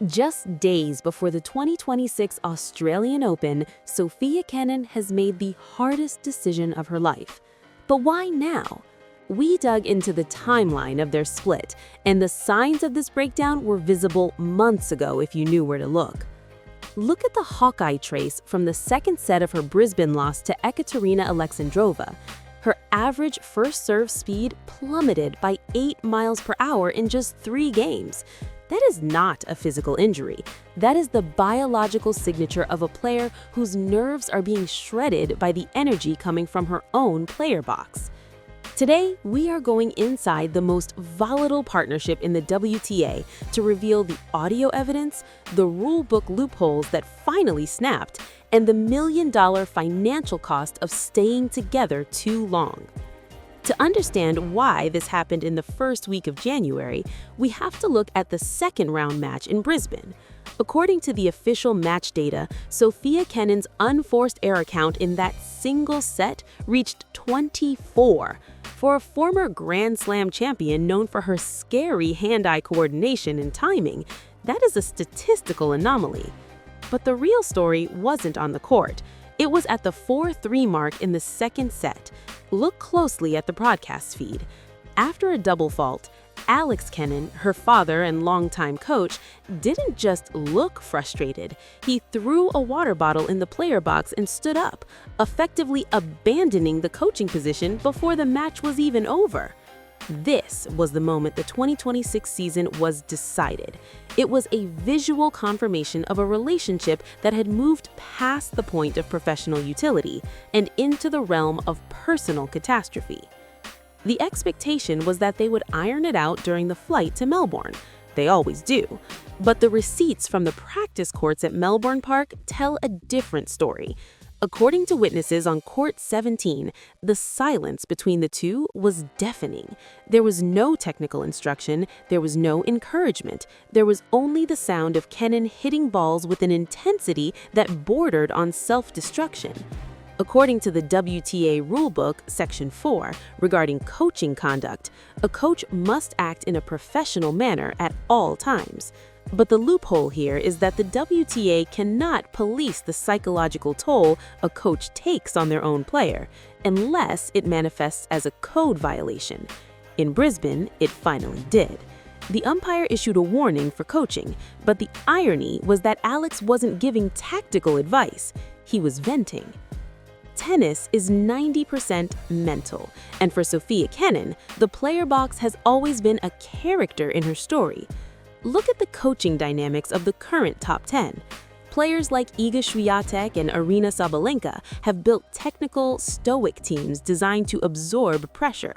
Just days before the 2026 Australian Open, Sofia Kenin has made the hardest decision of her life. But why now? We dug into the timeline of their split, and the signs of this breakdown were visible months ago if you knew where to look. Look at the Hawkeye trace from the second set of her Brisbane loss to Ekaterina Alexandrova. Her average first serve speed plummeted by 8 miles per hour in just 3 games. That is not a physical injury. That is the biological signature of a player whose nerves are being shredded by the energy coming from her own player box. Today, we are going inside the most volatile partnership in the WTA to reveal the audio evidence, the rulebook loopholes that finally snapped, and the $1 million financial cost of staying together too long. To understand why this happened in the first week of January, we have to look at the second round match in Brisbane. According to the official match data, Sofia Kenin's unforced error count in that single set reached 24. For a former Grand Slam champion known for her scary hand-eye coordination and timing, that is a statistical anomaly. But the real story wasn't on the court. It was at the 4-3 mark in the second set. Look closely at the broadcast feed. After a double fault, Alex Kenin, her father and longtime coach, didn't just look frustrated. He threw a water bottle in the player box and stood up, effectively abandoning the coaching position before the match was even over. This was the moment the 2026 season was decided. It was a visual confirmation of a relationship that had moved past the point of professional utility and into the realm of personal catastrophe. The expectation was that they would iron it out during the flight to Melbourne. They always do. But the receipts from the practice courts at Melbourne Park tell a different story. According to witnesses on Court 17, the silence between the two was deafening. There was no technical instruction, there was no encouragement. There was only the sound of Kenin hitting balls with an intensity that bordered on self-destruction. According to the WTA Rulebook, Section 4, regarding coaching conduct, a coach must act in a professional manner at all times. But the loophole here is that the WTA cannot police the psychological toll a coach takes on their own player, unless it manifests as a code violation. In Brisbane, it finally did. The umpire issued a warning for coaching, but the irony was that Alex wasn't giving tactical advice. He was venting. Tennis is 90% mental, and for Sofia Kenin, the player box has always been a character in her story. Look at the coaching dynamics of the current top 10. Players like Iga Swiatek and Aryna Sabalenka have built technical, stoic teams designed to absorb pressure.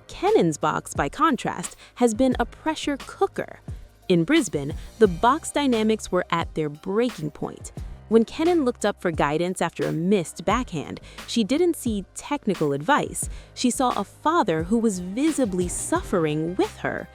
Kenin's box, by contrast, has been a pressure cooker. In Brisbane, the box dynamics were at their breaking point. When Kenin looked up for guidance after a missed backhand, she didn't see technical advice. She saw a father who was visibly suffering with her.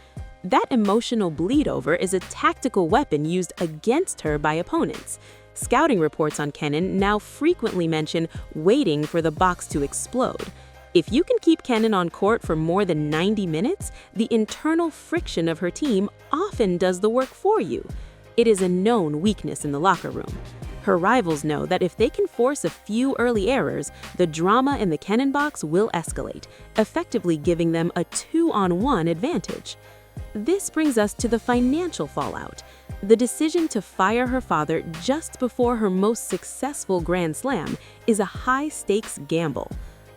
That emotional bleed-over is a tactical weapon used against her by opponents. Scouting reports on Kenin now frequently mention waiting for the box to explode. If you can keep Kenin on court for more than 90 minutes, the internal friction of her team often does the work for you. It is a known weakness in the locker room. Her rivals know that if they can force a few early errors, the drama in the Kenin box will escalate, effectively giving them a 2-on-1 advantage. This brings us to the financial fallout. The decision to fire her father just before her most successful Grand Slam is a high-stakes gamble.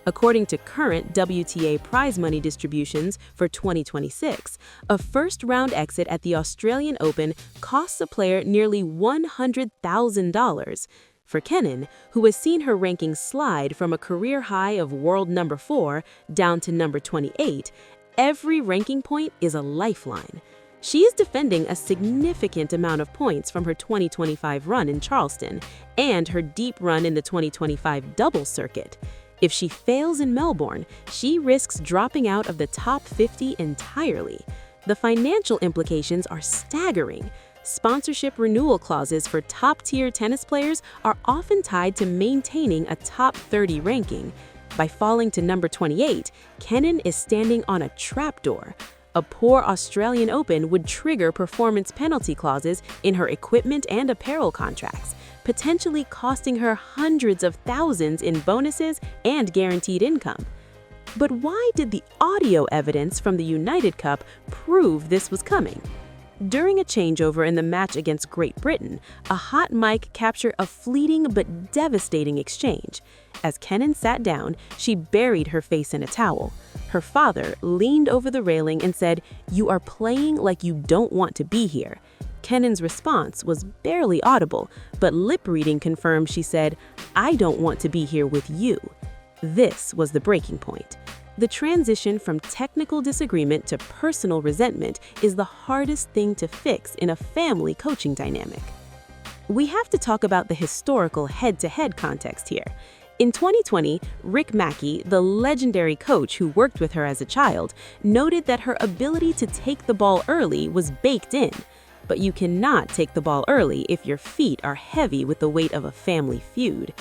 According to current WTA prize money distributions for 2026, a first-round exit at the Australian Open costs a player nearly $100,000. For Kenin, who has seen her ranking slide from a career high of world number 4 down to number 28, every ranking point is a lifeline. She is defending a significant amount of points from her 2025 run in Charleston and her deep run in the 2025 doubles circuit. If she fails in Melbourne, she risks dropping out of the top 50 entirely. The financial implications are staggering. Sponsorship renewal clauses for top-tier tennis players are often tied to maintaining a top 30 ranking. By falling to number 28, Kenin is standing on a trapdoor. A poor Australian Open would trigger performance penalty clauses in her equipment and apparel contracts, potentially costing her hundreds of thousands in bonuses and guaranteed income. But why did the audio evidence from the United Cup prove this was coming? During a changeover in the match against Great Britain, a hot mic captured a fleeting but devastating exchange. As Kenin sat down, she buried her face in a towel. Her father leaned over the railing and said, "You are playing like you don't want to be here." Kenin's response was barely audible, but lip reading confirmed she said, "I don't want to be here with you." This was the breaking point. The transition from technical disagreement to personal resentment is the hardest thing to fix in a family coaching dynamic. We have to talk about the historical head-to-head context here. In 2020, Rick Mackey, the legendary coach who worked with her as a child, noted that her ability to take the ball early was baked in. But you cannot take the ball early if your feet are heavy with the weight of a family feud.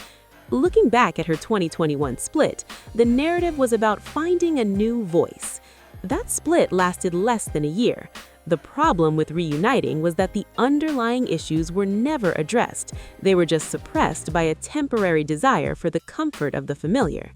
Looking back at her 2021 split, the narrative was about finding a new voice. That split lasted less than a year. The problem with reuniting was that the underlying issues were never addressed. They were just suppressed by a temporary desire for the comfort of the familiar.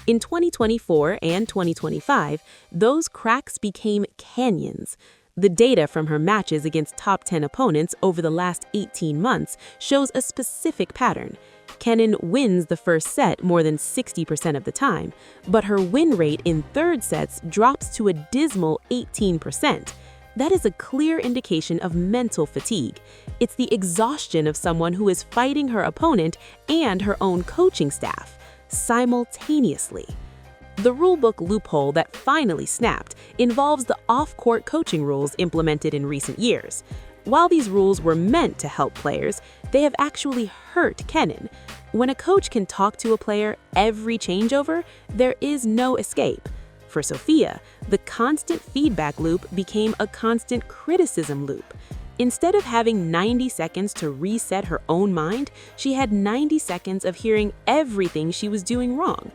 In 2024 and 2025, those cracks became canyons. The data from her matches against top 10 opponents over the last 18 months shows a specific pattern. Kenin wins the first set more than 60% of the time, but her win rate in third sets drops to a dismal 18%. That is a clear indication of mental fatigue. It's the exhaustion of someone who is fighting her opponent and her own coaching staff simultaneously. The rulebook loophole that finally snapped involves the off-court coaching rules implemented in recent years. While these rules were meant to help players, they have actually hurt Kenin. When a coach can talk to a player every changeover, there is no escape. For Sofia, the constant feedback loop became a constant criticism loop. Instead of having 90 seconds to reset her own mind, she had 90 seconds of hearing everything she was doing wrong.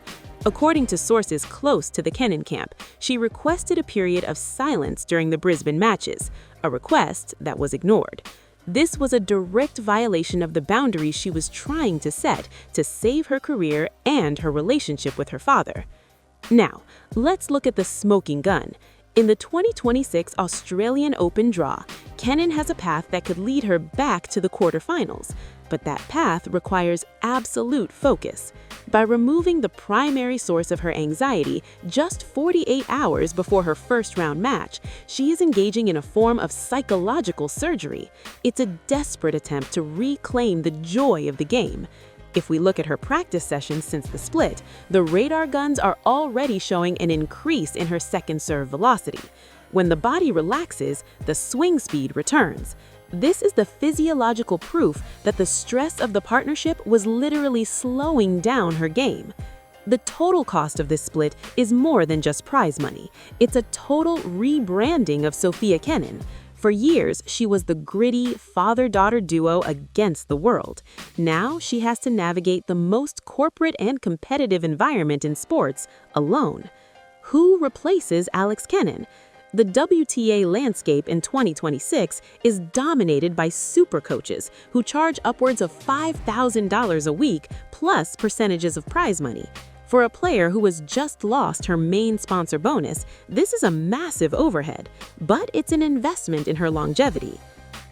According to sources close to the Kenin camp, she requested a period of silence during the Brisbane matches, a request that was ignored. This was a direct violation of the boundaries she was trying to set to save her career and her relationship with her father. Now, let's look at the smoking gun. In the 2026 Australian Open draw, Kenin has a path that could lead her back to the quarterfinals, but that path requires absolute focus. By removing the primary source of her anxiety just 48 hours before her first-round match, she is engaging in a form of psychological surgery. It's a desperate attempt to reclaim the joy of the game. If we look at her practice sessions since the split, the radar guns are already showing an increase in her second serve velocity. When the body relaxes, the swing speed returns. This is the physiological proof that the stress of the partnership was literally slowing down her game. The total cost of this split is more than just prize money. It's a total rebranding of Sofia Kenin. For years, she was the gritty father-daughter duo against the world. Now she has to navigate the most corporate and competitive environment in sports alone. Who replaces Alex Kenin? The WTA landscape in 2026 is dominated by super coaches who charge upwards of $5,000 a week plus percentages of prize money. For a player who has just lost her main sponsor bonus, this is a massive overhead, but it's an investment in her longevity.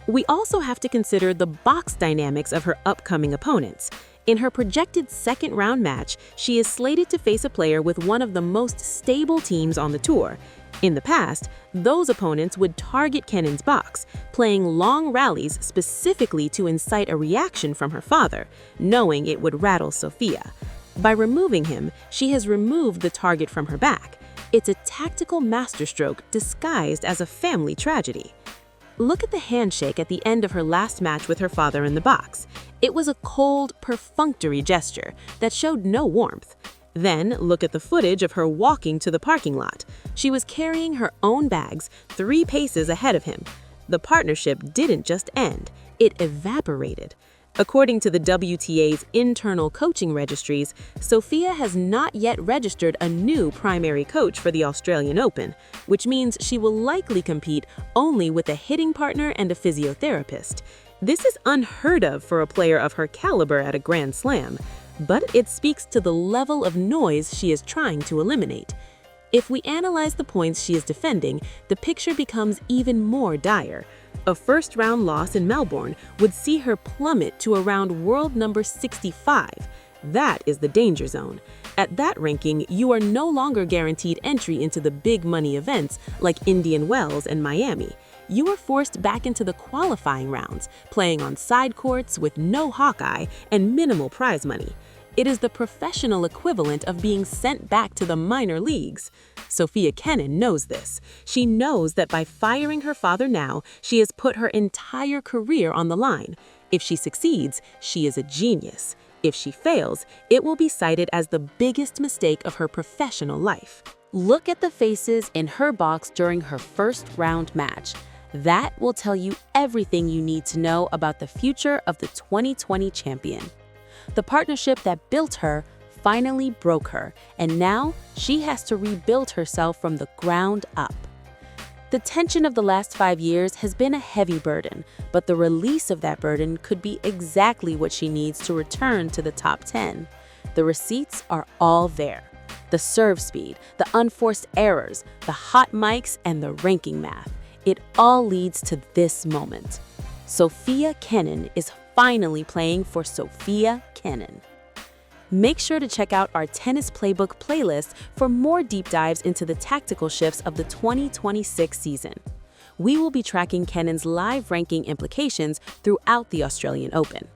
We also have to consider the box dynamics of her upcoming opponents. In her projected second-round match, she is slated to face a player with one of the most stable teams on the tour. In the past, those opponents would target Kenin's box, playing long rallies specifically to incite a reaction from her father, knowing it would rattle Sofia. By removing him, she has removed the target from her back. It's a tactical masterstroke disguised as a family tragedy. Look at the handshake at the end of her last match with her father in the box. It was a cold, perfunctory gesture that showed no warmth. Then look at the footage of her walking to the parking lot. She was carrying her own bags 3 paces ahead of him. The partnership didn't just end, it evaporated. According to the WTA's internal coaching registries, Sofia has not yet registered a new primary coach for the Australian Open, which means she will likely compete only with a hitting partner and a physiotherapist. This is unheard of for a player of her caliber at a Grand Slam, but it speaks to the level of noise she is trying to eliminate. If we analyze the points she is defending, the picture becomes even more dire. A first-round loss in Melbourne would see her plummet to around world number 65. That is the danger zone. At that ranking, you are no longer guaranteed entry into the big money events like Indian Wells and Miami. You are forced back into the qualifying rounds, playing on side courts with no Hawkeye and minimal prize money. It is the professional equivalent of being sent back to the minor leagues. Sofia Kenin knows this. She knows that by firing her father now, she has put her entire career on the line. If she succeeds, she is a genius. If she fails, it will be cited as the biggest mistake of her professional life. Look at the faces in her box during her first round match. That will tell you everything you need to know about the future of the 2020 champion. The partnership that built her finally broke her, and now she has to rebuild herself from the ground up. The tension of the last 5 years has been a heavy burden, but the release of that burden could be exactly what she needs to return to the top 10. The receipts are all there. The serve speed, the unforced errors, the hot mics, and the ranking math. It all leads to this moment. Sofia Kenin is finally playing for Sofia Kenin. Make sure to check out our Tennis Playbook playlist for more deep dives into the tactical shifts of the 2026 season. We will be tracking Kenin's live ranking implications throughout the Australian Open.